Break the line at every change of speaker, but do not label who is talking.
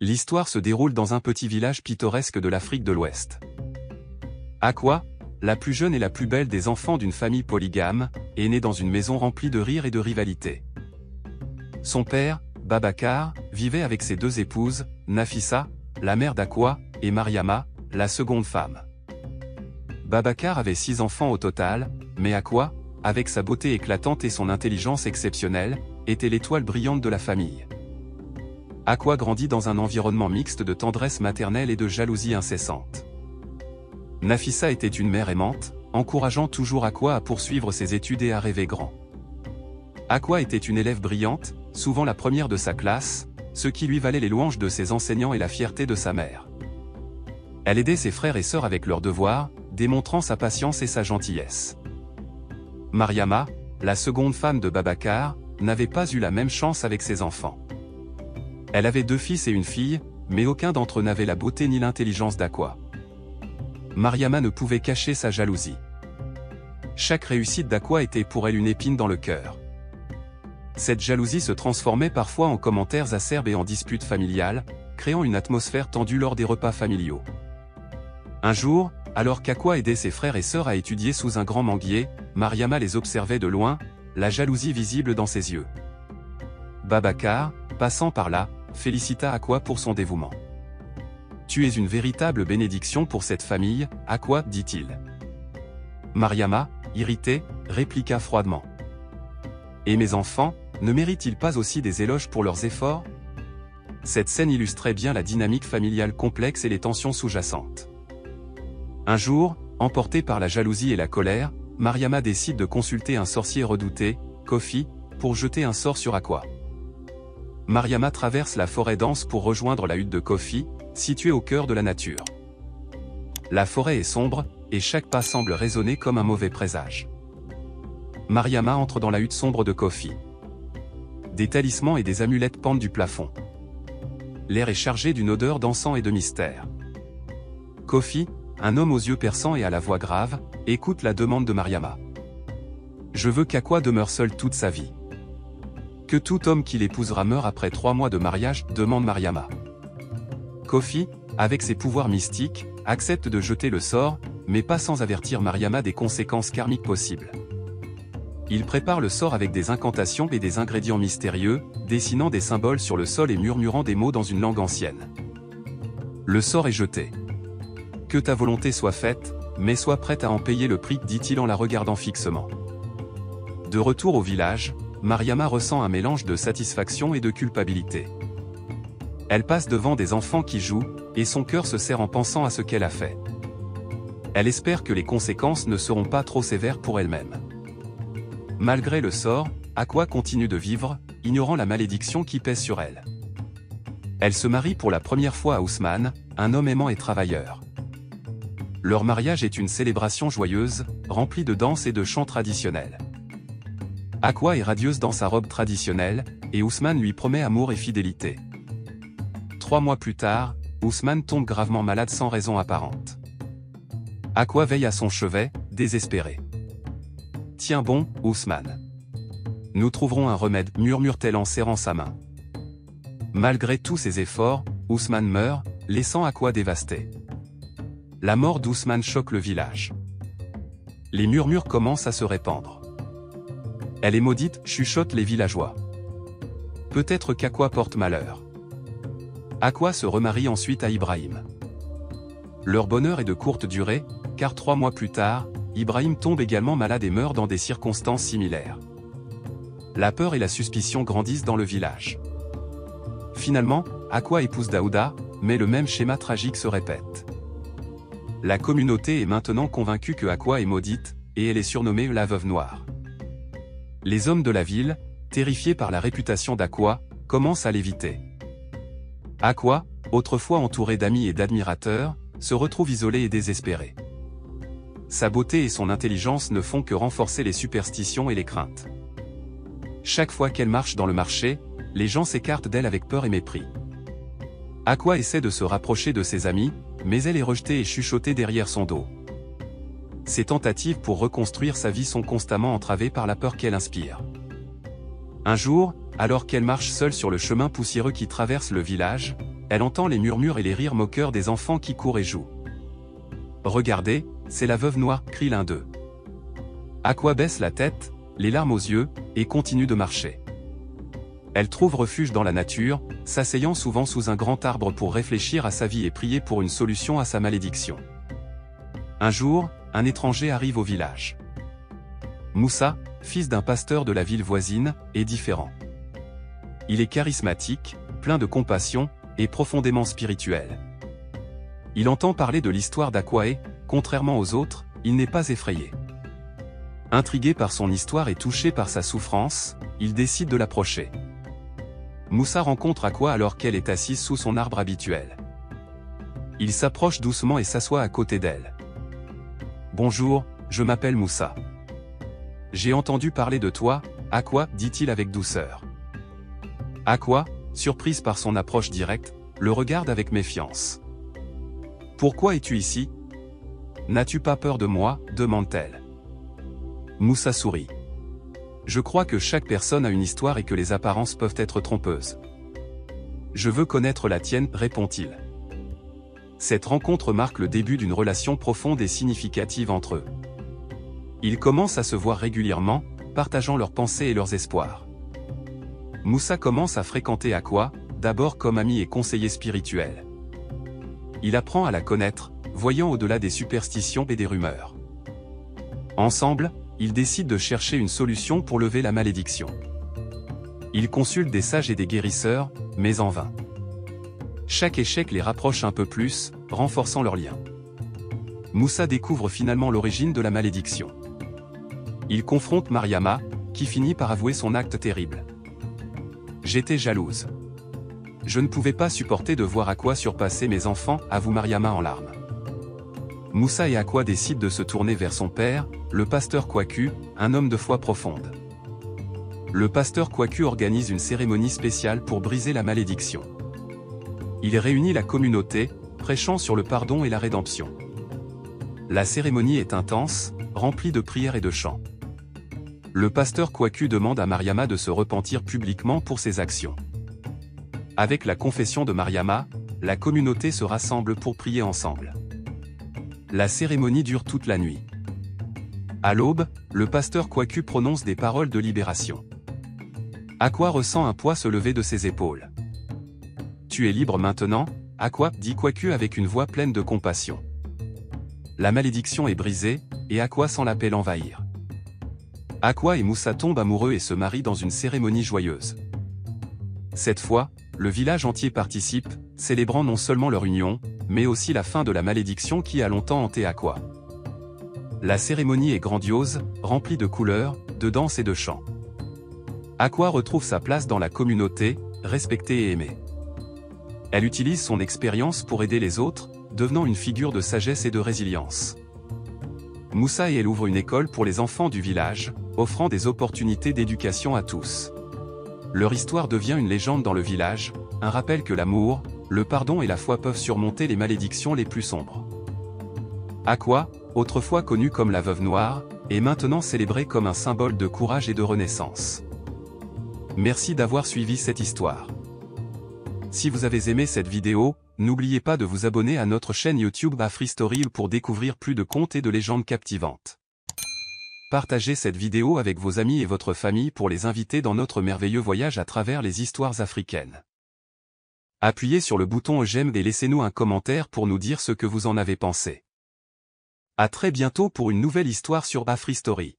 L'histoire se déroule dans un petit village pittoresque de l'Afrique de l'Ouest. Aqua, la plus jeune et la plus belle des enfants d'une famille polygame, est née dans une maison remplie de rire et de rivalité. Son père, Babacar, vivait avec ses deux épouses, Nafissa, la mère d'Aqua, et Mariama, la seconde femme. Babacar avait 6 enfants au total, mais Aqua, avec sa beauté éclatante et son intelligence exceptionnelle, était l'étoile brillante de la famille. Aqua grandit dans un environnement mixte de tendresse maternelle et de jalousie incessante. Nafissa était une mère aimante, encourageant toujours Aqua à poursuivre ses études et à rêver grand. Aqua était une élève brillante, souvent la première de sa classe, ce qui lui valait les louanges de ses enseignants et la fierté de sa mère. Elle aidait ses frères et sœurs avec leurs devoirs, démontrant sa patience et sa gentillesse. Mariama, la seconde femme de Babacar, n'avait pas eu la même chance avec ses enfants. Elle avait 2 fils et une fille, mais aucun d'entre eux n'avait la beauté ni l'intelligence d'Aqua. Mariama ne pouvait cacher sa jalousie. Chaque réussite d'Aqua était pour elle une épine dans le cœur. Cette jalousie se transformait parfois en commentaires acerbes et en disputes familiales, créant une atmosphère tendue lors des repas familiaux. Un jour, alors qu'Aqua aidait ses frères et sœurs à étudier sous un grand manguier, Mariama les observait de loin, la jalousie visible dans ses yeux. Babacar, passant par là, félicita Aqua pour son dévouement. « Tu es une véritable bénédiction pour cette famille, Aqua, dit-il. » Mariama, irritée, répliqua froidement. « Et mes enfants, ne méritent-ils pas aussi des éloges pour leurs efforts ?» Cette scène illustrait bien la dynamique familiale complexe et les tensions sous-jacentes. Un jour, emportée par la jalousie et la colère, Mariama décide de consulter un sorcier redouté, Kofi, pour jeter un sort sur Aqua. Mariama traverse la forêt dense pour rejoindre la hutte de Kofi, située au cœur de la nature. La forêt est sombre, et chaque pas semble résonner comme un mauvais présage. Mariama entre dans la hutte sombre de Kofi. Des talismans et des amulettes pendent du plafond. L'air est chargé d'une odeur d'encens et de mystère. Kofi, un homme aux yeux perçants et à la voix grave, écoute la demande de Mariama. « Je veux qu'Aqua demeure seule toute sa vie. » « Que tout homme qui l'épousera meure après 3 mois de mariage, demande Mariama. Kofi, avec ses pouvoirs mystiques, accepte de jeter le sort, mais pas sans avertir Mariama des conséquences karmiques possibles. Il prépare le sort avec des incantations et des ingrédients mystérieux, dessinant des symboles sur le sol et murmurant des mots dans une langue ancienne. Le sort est jeté. « Que ta volonté soit faite, mais sois prête à en payer le prix, dit-il en la regardant fixement. De retour au village, Mariama ressent un mélange de satisfaction et de culpabilité. Elle passe devant des enfants qui jouent, et son cœur se serre en pensant à ce qu'elle a fait. Elle espère que les conséquences ne seront pas trop sévères pour elle-même. Malgré le sort, Aqua continue de vivre, ignorant la malédiction qui pèse sur elle. Elle se marie pour la première fois à Ousmane, un homme aimant et travailleur. Leur mariage est une célébration joyeuse, remplie de danses et de chants traditionnels. Aqua est radieuse dans sa robe traditionnelle, et Ousmane lui promet amour et fidélité. 3 mois plus tard, Ousmane tombe gravement malade sans raison apparente. Aqua veille à son chevet, désespérée. « Tiens bon, Ousmane. Nous trouverons un remède, murmure-t-elle en serrant sa main. Malgré tous ses efforts, Ousmane meurt, laissant Aqua dévastée. La mort d'Ousmane choque le village. Les murmures commencent à se répandre. Elle est maudite, chuchotent les villageois. Peut-être qu'Aqua porte malheur. Aqua se remarie ensuite à Ibrahim. Leur bonheur est de courte durée, car 3 mois plus tard, Ibrahim tombe également malade et meurt dans des circonstances similaires. La peur et la suspicion grandissent dans le village. Finalement, Aqua épouse Daouda, mais le même schéma tragique se répète. La communauté est maintenant convaincue que Aqua est maudite, et elle est surnommée la Veuve Noire. Les hommes de la ville, terrifiés par la réputation d'Aqua, commencent à l'éviter. Aqua, autrefois entourée d'amis et d'admirateurs, se retrouve isolée et désespérée. Sa beauté et son intelligence ne font que renforcer les superstitions et les craintes. Chaque fois qu'elle marche dans le marché, les gens s'écartent d'elle avec peur et mépris. Aqua essaie de se rapprocher de ses amis, mais elle est rejetée et chuchotée derrière son dos. Ses tentatives pour reconstruire sa vie sont constamment entravées par la peur qu'elle inspire. Un jour, alors qu'elle marche seule sur le chemin poussiéreux qui traverse le village, elle entend les murmures et les rires moqueurs des enfants qui courent et jouent. « Regardez, c'est la veuve noire » crie l'un d'eux. Aqua baisse la tête, les larmes aux yeux, et continue de marcher. Elle trouve refuge dans la nature, s'asseyant souvent sous un grand arbre pour réfléchir à sa vie et prier pour une solution à sa malédiction. Un jour, un étranger arrive au village. Moussa, fils d'un pasteur de la ville voisine, est différent. Il est charismatique, plein de compassion, et profondément spirituel. Il entend parler de l'histoire d'Aqua et, contrairement aux autres, il n'est pas effrayé. Intrigué par son histoire et touché par sa souffrance, il décide de l'approcher. Moussa rencontre Aqua alors qu'elle est assise sous son arbre habituel. Il s'approche doucement et s'assoit à côté d'elle. « Bonjour, je m'appelle Moussa. J'ai entendu parler de toi, Aqua, dit-il avec douceur. Aqua, surprise par son approche directe, le regarde avec méfiance. « Pourquoi es-tu ici? N'as-tu pas peur de moi ?» demande-t-elle. Moussa sourit. « Je crois que chaque personne a une histoire et que les apparences peuvent être trompeuses. Je veux connaître la tienne, répond-il. Cette rencontre marque le début d'une relation profonde et significative entre eux. Ils commencent à se voir régulièrement, partageant leurs pensées et leurs espoirs. Moussa commence à fréquenter Aqua, d'abord comme ami et conseiller spirituel. Il apprend à la connaître, voyant au-delà des superstitions et des rumeurs. Ensemble, ils décident de chercher une solution pour lever la malédiction. Ils consultent des sages et des guérisseurs, mais en vain. Chaque échec les rapproche un peu plus, renforçant leur lien. Moussa découvre finalement l'origine de la malédiction. Il confronte Mariama, qui finit par avouer son acte terrible. « J'étais jalouse. Je ne pouvais pas supporter de voir Aqua surpasser mes enfants », avoue Mariama en larmes. Moussa et Aqua décident de se tourner vers son père, le pasteur Kwaku, un homme de foi profonde. Le pasteur Kwaku organise une cérémonie spéciale pour briser la malédiction. Il réunit la communauté, prêchant sur le pardon et la rédemption. La cérémonie est intense, remplie de prières et de chants. Le pasteur Kwaku demande à Mariama de se repentir publiquement pour ses actions. Avec la confession de Mariama, la communauté se rassemble pour prier ensemble. La cérémonie dure toute la nuit. À l'aube, le pasteur Kwaku prononce des paroles de libération. Aqua ressent un poids se lever de ses épaules. « Tu es libre maintenant, Aqua » dit Kwaku avec une voix pleine de compassion. La malédiction est brisée, et Aqua sent la paix l'envahir. Aqua et Moussa tombent amoureux et se marient dans une cérémonie joyeuse. Cette fois, le village entier participe, célébrant non seulement leur union, mais aussi la fin de la malédiction qui a longtemps hanté Aqua. La cérémonie est grandiose, remplie de couleurs, de danse et de chants. Aqua retrouve sa place dans la communauté, respectée et aimée. Elle utilise son expérience pour aider les autres, devenant une figure de sagesse et de résilience. Moussa et elle ouvrent une école pour les enfants du village, offrant des opportunités d'éducation à tous. Leur histoire devient une légende dans le village, un rappel que l'amour, le pardon et la foi peuvent surmonter les malédictions les plus sombres. Aqua, autrefois connue comme la veuve noire, est maintenant célébrée comme un symbole de courage et de renaissance. Merci d'avoir suivi cette histoire. Si vous avez aimé cette vidéo, n'oubliez pas de vous abonner à notre chaîne YouTube AfriStory pour découvrir plus de contes et de légendes captivantes. Partagez cette vidéo avec vos amis et votre famille pour les inviter dans notre merveilleux voyage à travers les histoires africaines. Appuyez sur le bouton j'aime et laissez-nous un commentaire pour nous dire ce que vous en avez pensé. À très bientôt pour une nouvelle histoire sur AfriStory.